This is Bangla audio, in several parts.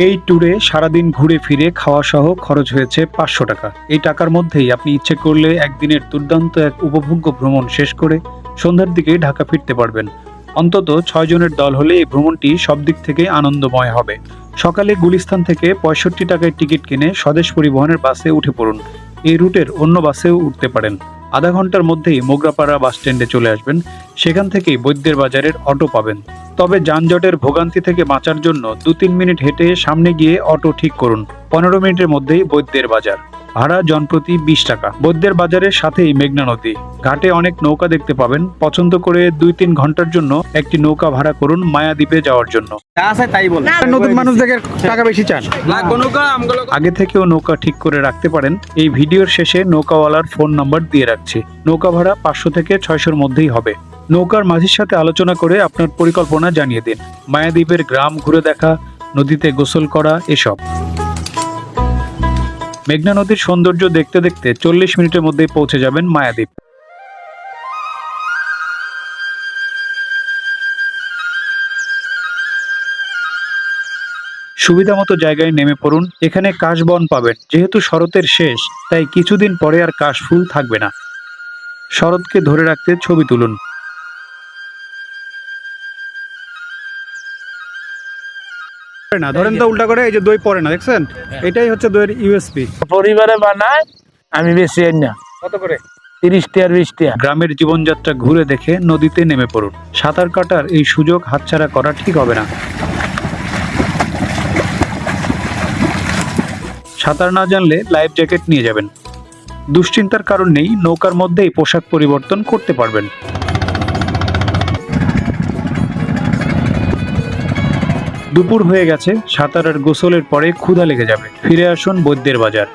এই ট্যুরে সারাদিন ঘুরে ফিরে খাওয়া সহ খরচ হয়েছে 500 টাকা। এই টাকার মধ্যেই আপনি ইচ্ছে করলে একদিনের দুর্দান্ত এক উপভোগ্য ভ্রমণ শেষ করে সন্ধ্যার দিকে ঢাকা ফিরতে পারবেন। অন্তত 6 জনের দল হলে এই ভ্রমণটি সব দিক থেকে আনন্দময় হবে। সকালে গুলিস্তান থেকে 65 টাকায় টিকিট কিনে স্বদেশ পরিবহনের বাসে উঠে পড়ুন। এই রুটের অন্য বাসেও উঠতে পারেন। আধা ঘন্টার মধ্যেই মোগরাপাড়া বাস স্ট্যান্ডে চলে আসবেন। সেখান থেকেই বৈদ্যের বাজারের অটো পাবেন। তবে যানজটের ভোগান্তি থেকে বাঁচার জন্য 2-3 মিনিট হেঁটে সামনে গিয়ে অটো ঠিক করুন। 15 মিনিটের মধ্যেই বৈদ্যের বাজার। ভাড়া জনপ্রতি 20 টাকা। বৈদ্যের বাজারের সাথেই মেঘনা নদী। ঘাটে অনেক নৌকা দেখতে পাবেন। পছন্দ করে 2-3 ঘন্টার জন্য একটি নৌকা ভাড়া করুন মায়াদ্বীপে যাওয়ার জন্য। নতুন মানুষদের টাকা বেশি চান, আগে থেকেও নৌকা ঠিক করে রাখতে পারেন। এই ভিডিওর শেষে নৌকাওয়ালার ফোন নাম্বার দিয়ে রাখছি। নৌকা ভাড়া 500 থেকে 600-র মধ্যেই হবে। নৌকার মাঝির সাথে আলোচনা করে আপনার পরিকল্পনা জানিয়ে দিন। মায়াদ্বীপের গ্রাম ঘুরে দেখা, নদীতে গোসল করা এসব। মেঘনা নদীর সৌন্দর্য দেখতে দেখতে 40 মিনিটের মধ্যে পৌঁছে যাবেন মায়াদ্বীপ। সুবিধামতো জায়গায় নেমে পড়ুন। এখানে কাশবন পাবেন। যেহেতু শরতের শেষ, তাই কিছুদিন পরে আর কাশফুল থাকবে না। শরৎকে ধরে রাখতে ছবি তুলুন। না ধরেন তো উল্টা করে, এই যে দই পড়ে না, দেখছেন? এটাই হচ্ছে দইয়ের ইউএসপি। পরিবারে বানায়, আমি বেশি না। কত করে? 30 টাকা 20 টাকা। গ্রামের জীবনযাত্রা ঘুরে দেখে নদীতে নেমে পড়ুন। সাঁতার কাটার এই সুযোগ হাতছাড়া করা ঠিক হবে না। সাঁতার না জানলে লাইফ জ্যাকেট নিয়ে যাবেন। দুশ্চিন্তার কারণ নেই, নৌকার মধ্যেই পোশাক পরিবর্তন করতে পারবেন। দুপুর হয়ে গেছে। সাঁতার আর গোসলের পরে ক্ষুধা লেগে যাবে। ফিরে আসুন বৈদ্যের বাজার।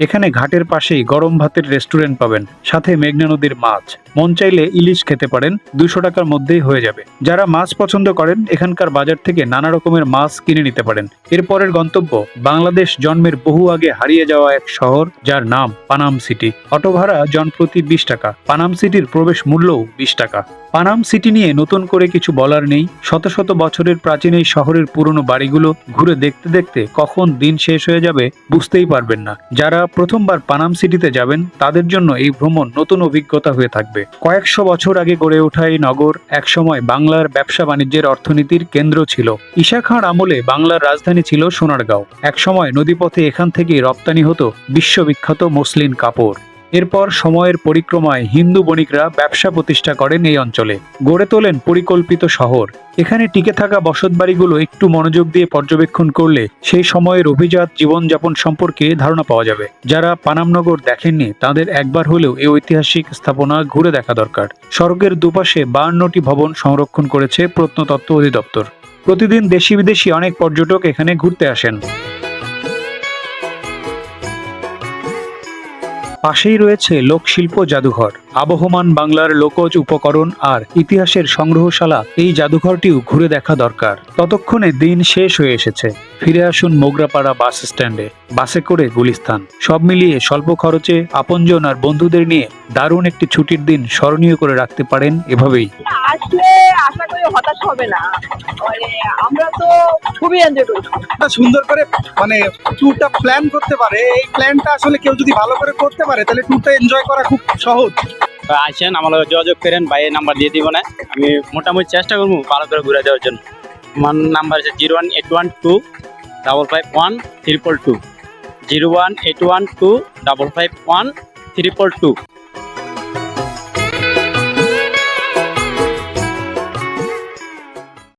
এখানে ঘাটের পাশেই গরম ভাতের রেস্টুরেন্ট পাবেন, সাথে মেঘনা নদীর মাছ। মন চাইলে ইলিশ খেতে পারেন। 200 টাকার মধ্যেই হয়ে যাবে। যারা মাছ পছন্দ করেন, এখানকার বাজার থেকে নানা রকমের মাছ কিনে নিতে পারেন। এরপরের গন্তব্য বাংলাদেশ জন্মের বহু আগে হারিয়ে যাওয়া এক শহর, যার নাম পানাম সিটি। অটো ভাড়া জনপ্রতি 20 টাকা। পানাম সিটির প্রবেশ মূল্যও 20 টাকা। পানাম সিটি নিয়ে নতুন করে কিছু বলার নেই। শত শত বছরের প্রাচীন এই শহরের পুরনো বাড়িগুলো ঘুরে দেখতে দেখতে কখন দিন শেষ হয়ে যাবে বুঝতেই পারবেন না। যারা প্রথমবার পানাম সিটিতে যাবেন, তাদের জন্য এই ভ্রমণ নতুন অভিজ্ঞতা হয়ে থাকবে। কয়েকশো বছর আগে গড়ে ওঠা এই নগর একসময় বাংলার ব্যবসা বাণিজ্যের অর্থনীতির কেন্দ্র ছিল। ঈশা খাঁর আমলে বাংলার রাজধানী ছিল সোনারগাঁও। একসময় নদীপথে এখান থেকেই রপ্তানি হতো বিশ্ববিখ্যাত মসলিন কাপড়। এরপর সময়ের পরিক্রমায় হিন্দু বণিকরা ব্যবসা প্রতিষ্ঠা করেন এই অঞ্চলে। গড়ে তোলেন পরিকল্পিত শহর। এখানে টিকে থাকা বসতবাড়িগুলো একটু মনোযোগ দিয়ে পর্যবেক্ষণ করলে সেই সময়ের অভিজাত জীবনযাপন সম্পর্কে ধারণা পাওয়া যাবে। যারা পানামনগর দেখেননি, তাদের একবার হলেও এই ঐতিহাসিক স্থাপনা ঘুরে দেখা দরকার। সড়কের দুপাশে 52টি ভবন সংরক্ষণ করেছে প্রত্নতত্ত্ব অধিদপ্তর। প্রতিদিন দেশি বিদেশি অনেক পর্যটক এখানে ঘুরতে আসেন। পাশেই রয়েছে লোকশিল্প জাদুঘর। আবহমান বাংলার লোকজ উপকরণ আর ইতিহাসের সংগ্রহশালা। এই জাদুঘরটিও ঘুরে দেখা দরকার। ততক্ষণে দিন শেষ হয়ে এসেছে। ফিরে আসুন মোগরাপাড়া বাস স্ট্যান্ডে। বাসে করে গুলিস্তান। সব মিলিয়ে স্বল্প খরচে আপনজন আর বন্ধুদের নিয়ে দারুণ একটি ছুটির দিন স্মরণীয় করে রাখতে পারেন এভাবেই। আসলে আশা করি হতাশ হবে না। আমরা তো খুবই এনজয় করছি। সুন্দর করে ট্যুরটা প্ল্যান করতে পারে। এই প্ল্যানটা আসলে কেউ যদি ভালো করে করতে পারে, তাহলে ট্যুরটা এনজয় করা খুব সহজ। আসেন, আমার যোগাযোগ করেন। ভাইয়ের নাম্বার দিয়ে দিব না, আমি মোটামুটি চেষ্টা করবো ভালো করে ঘুরে দেওয়ার জন্য। আমার নাম্বার হচ্ছে 01812551322 01812551322।